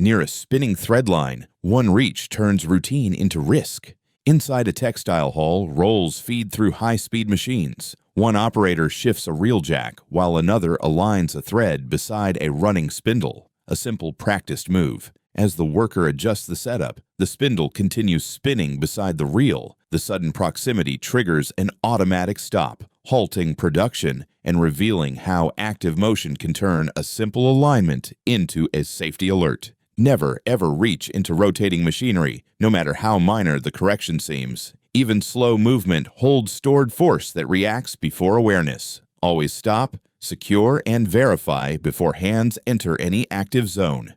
Near a spinning thread line, one reach turns routine into risk. Inside a textile hall, rolls feed through high-speed machines. One operator shifts a reel jack, while another aligns a thread beside a running spindle. A simple practiced move. As the worker adjusts the setup, the spindle continues spinning beside the reel. The sudden proximity triggers an automatic stop, halting production and revealing how active motion can turn a simple alignment into a safety alert. Never ever reach into rotating machinery, no matter how minor the correction seems. Even slow movement holds stored force that reacts before awareness. Always stop, secure, and verify before hands enter any active zone.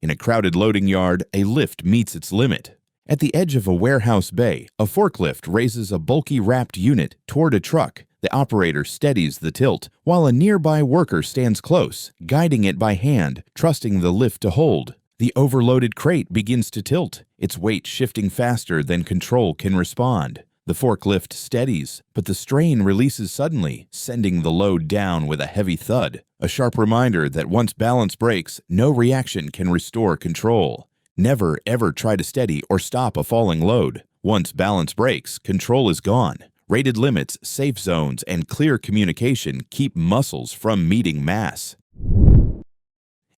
In a crowded loading yard, a lift meets its limit. At the edge of a warehouse bay, a forklift raises a bulky wrapped unit toward a truck. The operator steadies the tilt, while a nearby worker stands close, guiding it by hand, trusting the lift to hold. The overloaded crate begins to tilt, its weight shifting faster than control can respond. The forklift steadies, but the strain releases suddenly, sending the load down with a heavy thud. A sharp reminder that once balance breaks, no reaction can restore control. Never ever try to steady or stop a falling load. Once balance breaks, control is gone. Rated limits, safe zones, and clear communication keep muscles from meeting mass.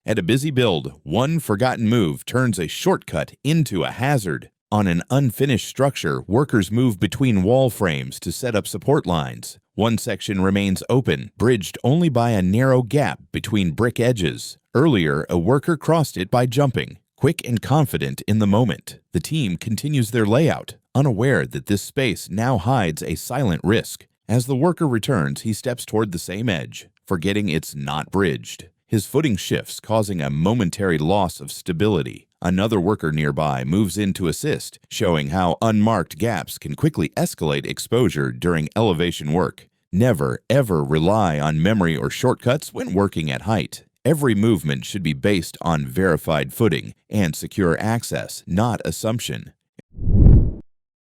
At a busy build, one forgotten move turns a shortcut into a hazard. On an unfinished structure, workers move between wall frames to set up support lines. One section remains open, bridged only by a narrow gap between brick edges. Earlier, a worker crossed it by jumping. Quick and confident in the moment, the team continues their layout, unaware that this space now hides a silent risk. As the worker returns, he steps toward the same edge, forgetting it's not bridged. His footing shifts, causing a momentary loss of stability. Another worker nearby moves in to assist, showing how unmarked gaps can quickly escalate exposure during elevation work. Never, ever rely on memory or shortcuts when working at height. Every movement should be based on verified footing and secure access, not assumption.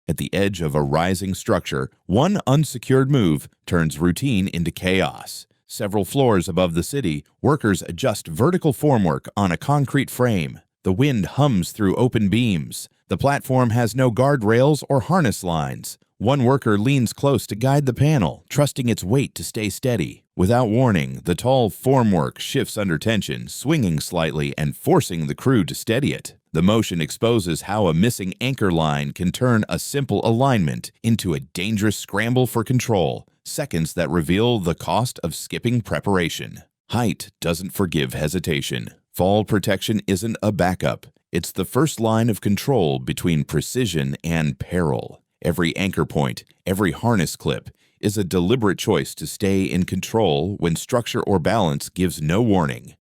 At the edge of a rising structure, one unsecured move turns routine into chaos. Several floors above the city, workers adjust vertical formwork on a concrete frame. The wind hums through open beams. The platform has no guardrails or harness lines. One worker leans close to guide the panel, trusting its weight to stay steady. Without warning, the tall formwork shifts under tension, swinging slightly and forcing the crew to steady it. The motion exposes how a missing anchor line can turn a simple alignment into a dangerous scramble for control, seconds that reveal the cost of skipping preparation. Height doesn't forgive hesitation. Fall protection isn't a backup. It's the first line of control between precision and peril. Every anchor point, every harness clip, is a deliberate choice to stay in control when structure or balance gives no warning.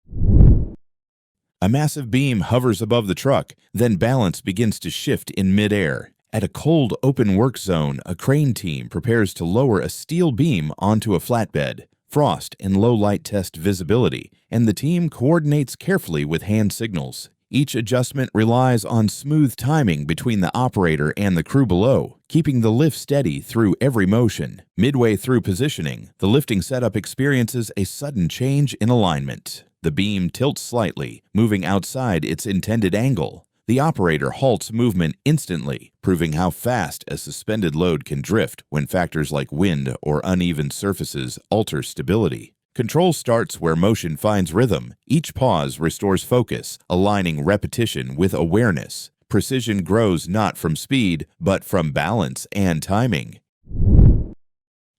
A massive beam hovers above the truck, then balance begins to shift in midair. At a cold, open work zone, a crane team prepares to lower a steel beam onto a flatbed. Frost and low light test visibility, and the team coordinates carefully with hand signals. Each adjustment relies on smooth timing between the operator and the crew below, keeping the lift steady through every motion. Midway through positioning, the lifting setup experiences a sudden change in alignment. The beam tilts slightly, moving outside its intended angle. The operator halts movement instantly, proving how fast a suspended load can drift when factors like wind or uneven surfaces alter stability. Control starts where motion finds rhythm. Each pause restores focus, aligning repetition with awareness. Precision grows not from speed, but from balance and timing.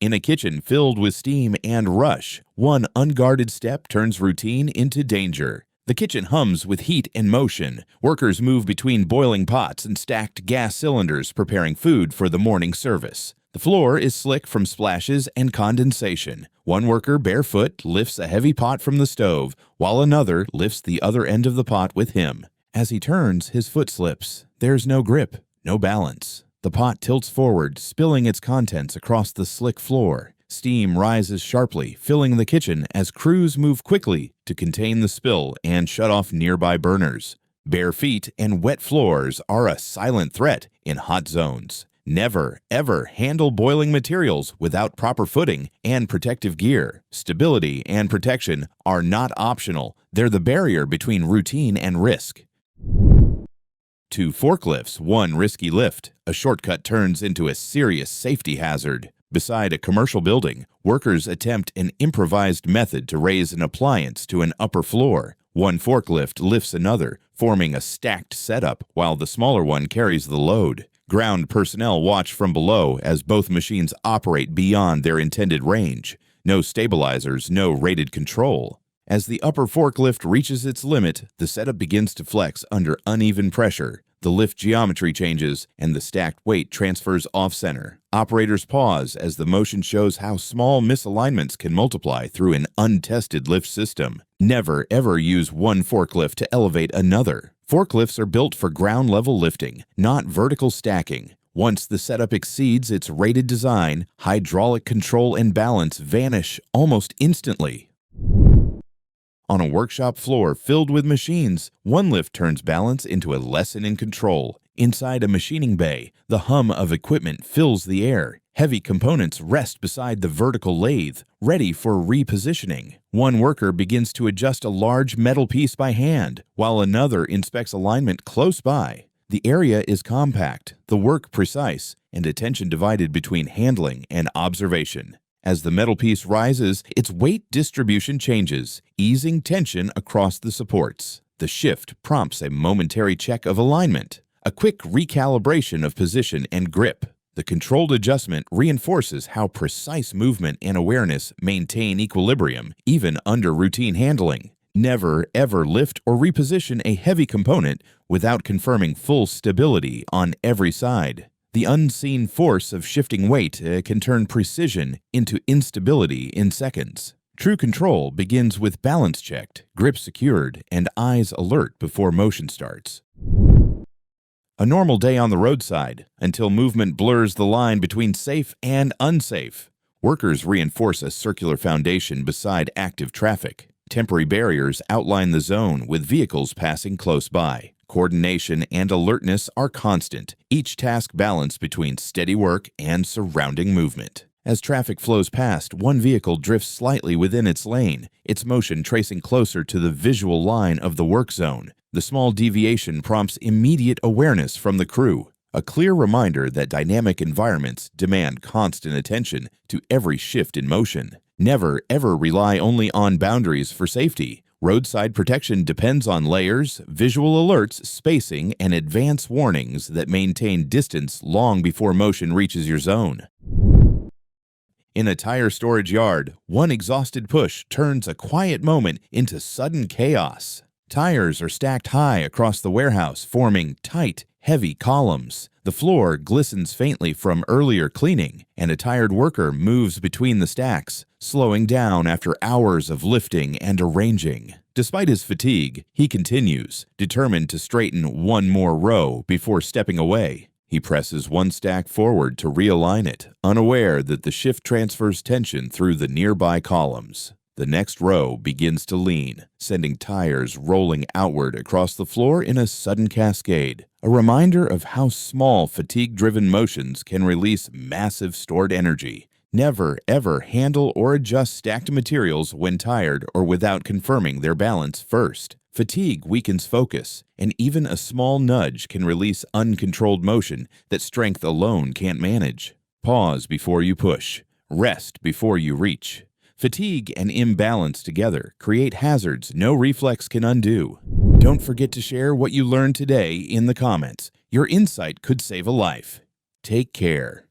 In a kitchen filled with steam and rush, one unguarded step turns routine into danger. The kitchen hums with heat and motion. Workers move between boiling pots and stacked gas cylinders, preparing food for the morning service. The floor is slick from splashes and condensation. One worker, barefoot, lifts a heavy pot from the stove, while another lifts the other end of the pot with him. As he turns, his foot slips. There's no grip, no balance. The pot tilts forward, spilling its contents across the slick floor. Steam rises sharply, filling the kitchen as crews move quickly to contain the spill and shut off nearby burners. Bare feet and wet floors are a silent threat in hot zones. Never, ever handle boiling materials without proper footing and protective gear. Stability and protection are not optional. They're the barrier between routine and risk. 2 forklifts, 1 risky lift. A shortcut turns into a serious safety hazard. Beside a commercial building, workers attempt an improvised method to raise an appliance to an upper floor. One forklift lifts another, forming a stacked setup, while the smaller one carries the load. Ground personnel watch from below as both machines operate beyond their intended range. No stabilizers, no rated control. As the upper forklift reaches its limit, the setup begins to flex under uneven pressure. The lift geometry changes, and the stacked weight transfers off-center. Operators pause as the motion shows how small misalignments can multiply through an untested lift system. Never, ever use one forklift to elevate another. Forklifts are built for ground-level lifting, not vertical stacking. Once the setup exceeds its rated design, hydraulic control and balance vanish almost instantly. On a workshop floor filled with machines, one lift turns balance into a lesson in control. Inside a machining bay, the hum of equipment fills the air. Heavy components rest beside the vertical lathe, ready for repositioning. One worker begins to adjust a large metal piece by hand, while another inspects alignment close by. The area is compact, the work precise, and attention divided between handling and observation. As the metal piece rises, its weight distribution changes, easing tension across the supports. The shift prompts a momentary check of alignment, a quick recalibration of position and grip. The controlled adjustment reinforces how precise movement and awareness maintain equilibrium, even under routine handling. Never, ever lift or reposition a heavy component without confirming full stability on every side. The unseen force of shifting weight can turn precision into instability in seconds. True control begins with balance checked, grip secured, and eyes alert before motion starts. A normal day on the roadside, until movement blurs the line between safe and unsafe. Workers reinforce a circular foundation beside active traffic. Temporary barriers outline the zone with vehicles passing close by. Coordination and alertness are constant, each task balanced between steady work and surrounding movement. As traffic flows past, one vehicle drifts slightly within its lane, its motion tracing closer to the visual line of the work zone. The small deviation prompts immediate awareness from the crew, a clear reminder that dynamic environments demand constant attention to every shift in motion. Never, ever rely only on boundaries for safety. Roadside protection depends on layers, visual alerts, spacing, and advance warnings that maintain distance long before motion reaches your zone. In a tire storage yard, one exhausted push turns a quiet moment into sudden chaos. Tires are stacked high across the warehouse, forming tight, heavy columns. The floor glistens faintly from earlier cleaning, and a tired worker moves between the stacks, slowing down after hours of lifting and arranging. Despite his fatigue, he continues, determined to straighten one more row before stepping away. He presses one stack forward to realign it, unaware that the shift transfers tension through the nearby columns. The next row begins to lean, sending tires rolling outward across the floor in a sudden cascade, a reminder of how small fatigue-driven motions can release massive stored energy. Never, ever handle or adjust stacked materials when tired or without confirming their balance first. Fatigue weakens focus, and even a small nudge can release uncontrolled motion that strength alone can't manage. Pause before you push. Rest before you reach. Fatigue and imbalance together create hazards no reflex can undo. Don't forget to share what you learned today in the comments. Your insight could save a life. Take care.